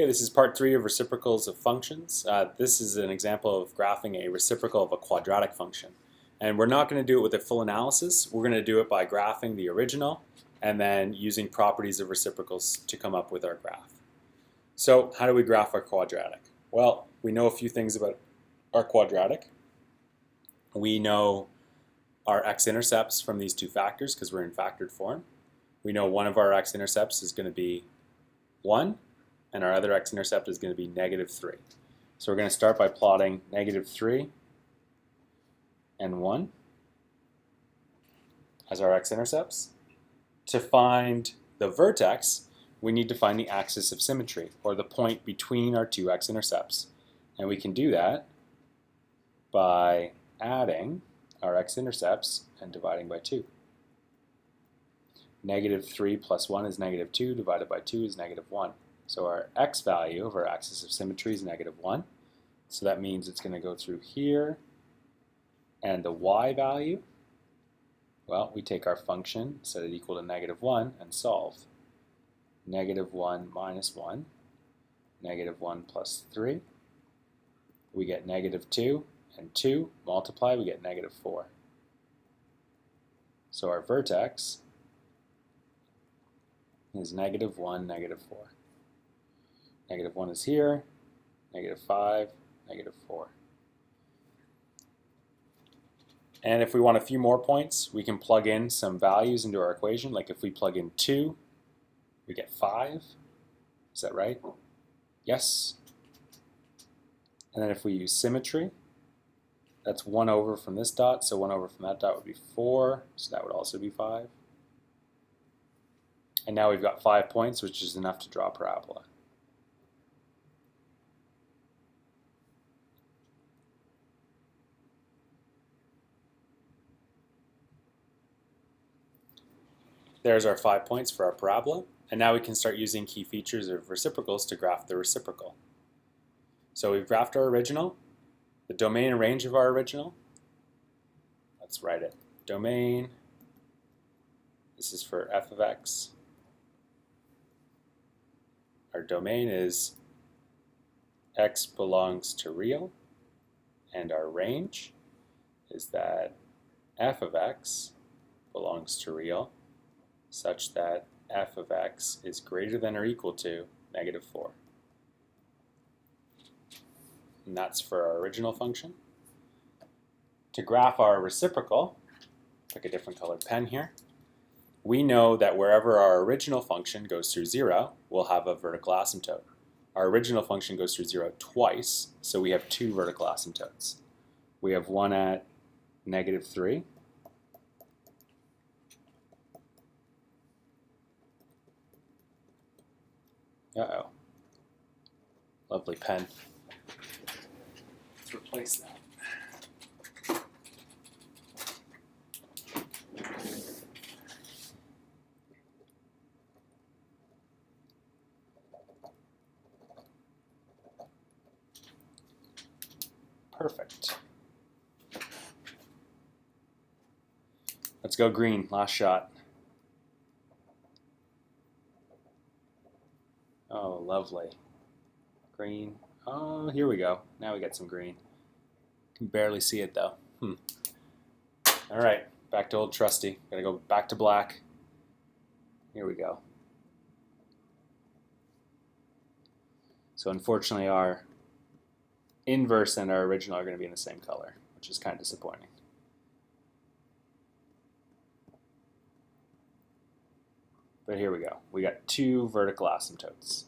Okay, this is part 3 of reciprocals of functions. This is an example of graphing a reciprocal of a quadratic function. And we're not going to do it with a full analysis. We're going to do it by graphing the original and then using properties of reciprocals to come up with our graph. So how do we graph our quadratic? Well, we know a few things about our quadratic. We know our x-intercepts from these two factors because we're in factored form. We know one of our x-intercepts is going to be 1. And our other x-intercept is going to be -3. So we're going to start by plotting -3 and 1 as our x-intercepts. To find the vertex, we need to find the axis of symmetry, or the point between our two x-intercepts. And we can do that by adding our x-intercepts and dividing by 2. -3 plus 1 is -2, divided by 2 is -1. So our x value of our axis of symmetry is -1. So that means it's going to go through here. And the y value, well, we take our function, set it equal to -1, and solve. -1 minus 1, -1 plus 3. We get -2, and 2 multiply, we get -4. So our vertex is -1, -4. -1 is here, -5, -4. And if we want a few more points, we can plug in some values into our equation. Like if we plug in 2, we get 5. Is that right? Yes. And then if we use symmetry, that's 1 over from this dot, so 1 over from that dot would be 4, so that would also be 5. And now we've got 5 points, which is enough to draw a parabola. There's our 5 points for our parabola, and now we can start using key features of reciprocals to graph the reciprocal. So we've graphed our original, the domain and range of our original. Let's write it. Domain, this is for f of x. Our domain is x belongs to real, and our range is that f of x belongs to real such that f of x is greater than or equal to -4. And that's for our original function. To graph our reciprocal, pick a different colored pen here, we know that wherever our original function goes through 0, we'll have a vertical asymptote. Our original function goes through 0 twice, so we have 2 vertical asymptotes. We have one at -3, uh-oh, lovely pen. Let's replace that. Perfect. Let's go green, last shot. Oh, lovely. Green. Oh, here we go. Now we got some green. Can barely see it though. All right, back to old trusty. Gotta go back to black. Here we go. So unfortunately our inverse and our original are going to be in the same color, which is kind of disappointing. But here we go. We got 2 vertical asymptotes.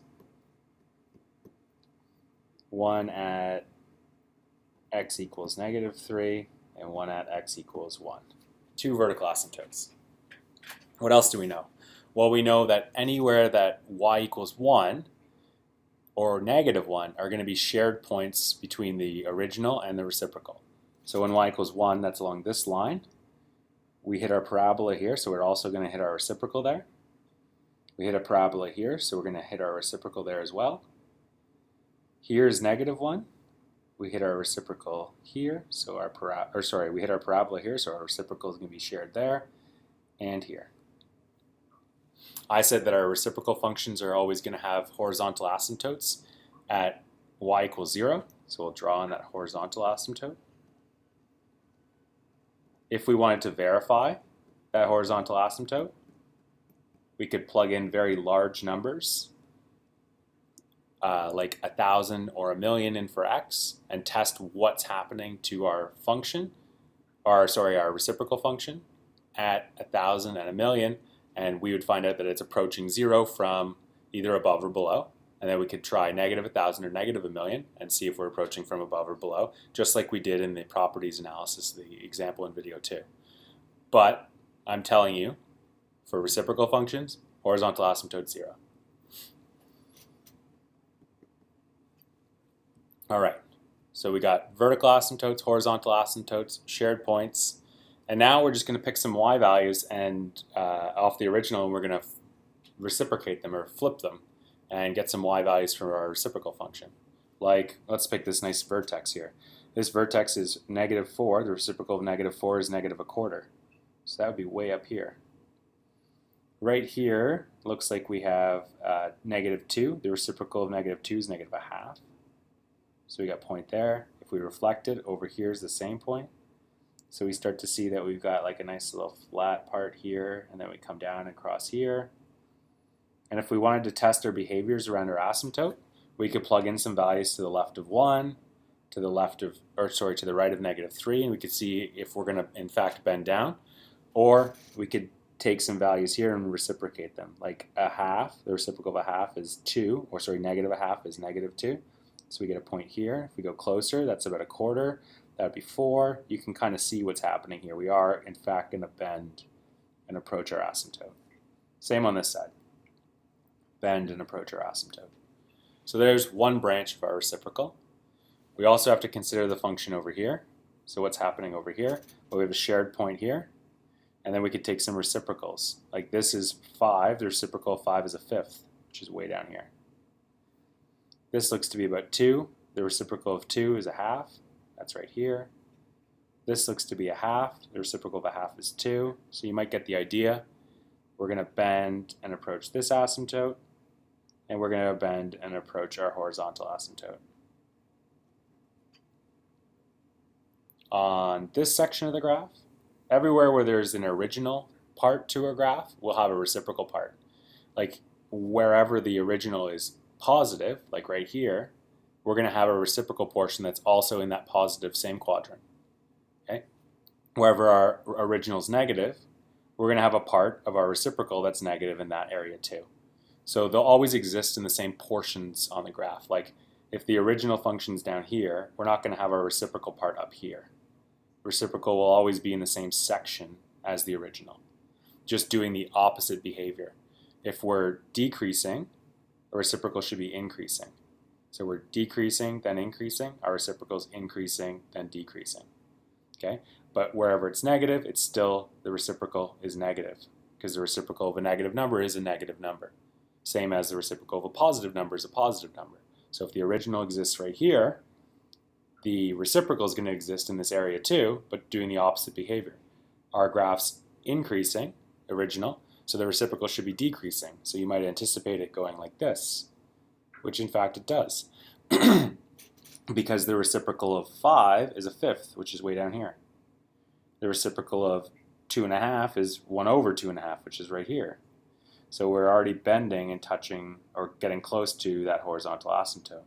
One at x equals -3 and one at x equals 1. 2 vertical asymptotes. What else do we know? Well, we know that anywhere that y equals 1 or -1 are going to be shared points between the original and the reciprocal. So when y equals 1, that's along this line. We hit our parabola here, so we're also going to hit our reciprocal there. We hit a parabola here, so we're going to hit our reciprocal there as well. Here's -1. We hit our reciprocal here, so we hit our parabola here, so our reciprocal is going to be shared there and here. I said that our reciprocal functions are always going to have horizontal asymptotes at y equals 0. So we'll draw on that horizontal asymptote. If we wanted to verify that horizontal asymptote, we could plug in very large numbers, like 1,000 or 1,000,000 in for x, and test what's happening to our function, our reciprocal function at 1,000 and 1,000,000, and we would find out that it's approaching 0 from either above or below. And then we could try negative 1,000 or negative 1,000,000 and see if we're approaching from above or below, just like we did in the properties analysis, the example in video 2. But I'm telling you, for reciprocal functions, horizontal asymptote 0. All right, so we got vertical asymptotes, horizontal asymptotes, shared points, and now we're just going to pick some y values and off the original, and we're going to reciprocate them or flip them and get some y values from our reciprocal function. Like, let's pick this nice vertex here. This vertex is -4. The reciprocal of -4 is -1/4. So that would be way up here. Right here, looks like we have -2. The reciprocal of -2 is -1/2. So we got a point there. If we reflect it, over here is the same point. So we start to see that we've got like a nice little flat part here, and then we come down across here. And if we wanted to test our behaviors around our asymptote, we could plug in some values to the left of 1, to the right of -3, and we could see if we're going to in fact bend down, or we could take some values here and reciprocate them. Like 1/2, the reciprocal of 1/2 is 2, or -1/2 is -2. So we get a point here. If we go closer, that's about 1/4. That would be 4. You can kind of see what's happening here. We are in fact going to bend and approach our asymptote. Same on this side. Bend and approach our asymptote. So there's one branch of our reciprocal. We also have to consider the function over here. So what's happening over here? Well, we have a shared point here, and then we could take some reciprocals. Like this is 5, the reciprocal of 5 is 1/5, which is way down here. This looks to be about 2, the reciprocal of 2 is 1/2, that's right here. This looks to be 1/2, the reciprocal of 1/2 is 2, so you might get the idea. We're going to bend and approach this asymptote, and we're going to bend and approach our horizontal asymptote. On this section of the graph, everywhere where there's an original part to a graph, we'll have a reciprocal part. Like wherever the original is positive, like right here, we're going to have a reciprocal portion that's also in that positive same quadrant. Okay? Wherever our original is negative, we're going to have a part of our reciprocal that's negative in that area too. So they'll always exist in the same portions on the graph. Like if the original function's down here, we're not going to have our reciprocal part up here. Reciprocal will always be in the same section as the original, just doing the opposite behavior. If we're decreasing, a reciprocal should be increasing. So we're decreasing, then increasing. Our reciprocal is increasing, then decreasing. Okay? But wherever it's negative, it's still the reciprocal is negative, because the reciprocal of a negative number is a negative number. Same as the reciprocal of a positive number is a positive number. So if the original exists right here, the reciprocal is going to exist in this area too, but doing the opposite behavior. Our graph's increasing, original, so the reciprocal should be decreasing. So you might anticipate it going like this, which in fact it does. Because the reciprocal of 5 is 1/5, which is way down here. The reciprocal of 2.5 is 1/2.5, which is right here. So we're already bending and touching or getting close to that horizontal asymptote.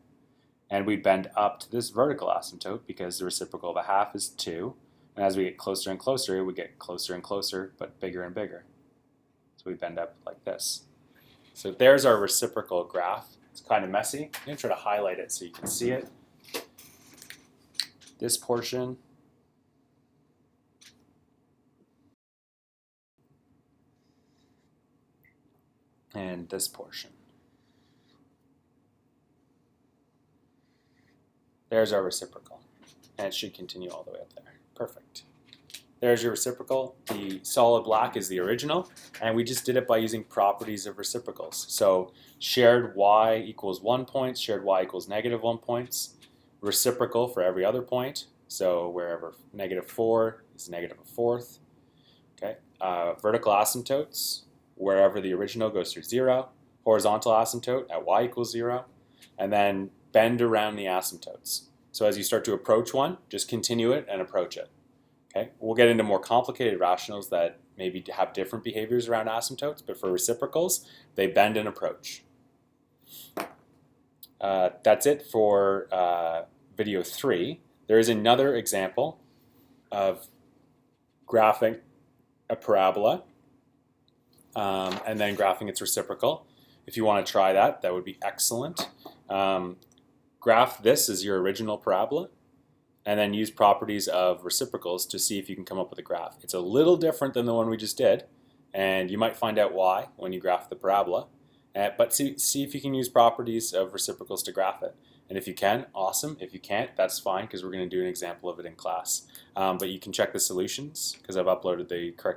And we bend up to this vertical asymptote because the reciprocal of 1/2 is 2. And as we get closer and closer, we get closer and closer, but bigger and bigger. So we bend up like this. So there's our reciprocal graph. It's kind of messy. I'm going to try to highlight it so you can see it. This portion. And this portion. There's our reciprocal. And it should continue all the way up there. Perfect. There's your reciprocal. The solid black is the original, and we just did it by using properties of reciprocals. So shared y equals 1 point, shared y equals -1 points, reciprocal for every other point. So wherever -4 is -1/4. Okay. Vertical asymptotes wherever the original goes through 0, horizontal asymptote at y equals 0, and then bend around the asymptotes. So as you start to approach one, just continue it and approach it. Okay? We'll get into more complicated rationals that maybe have different behaviors around asymptotes, but for reciprocals, they bend and approach. That's it for video 3. There is another example of graphing a parabola and then graphing its reciprocal. If you want to try that, that would be excellent. Graph this as your original parabola and then use properties of reciprocals to see if you can come up with a graph. It's a little different than the one we just did, and you might find out why when you graph the parabola. But see if you can use properties of reciprocals to graph it. And if you can, awesome. If you can't, that's fine, because we're going to do an example of it in class. But you can check the solutions because I've uploaded the correct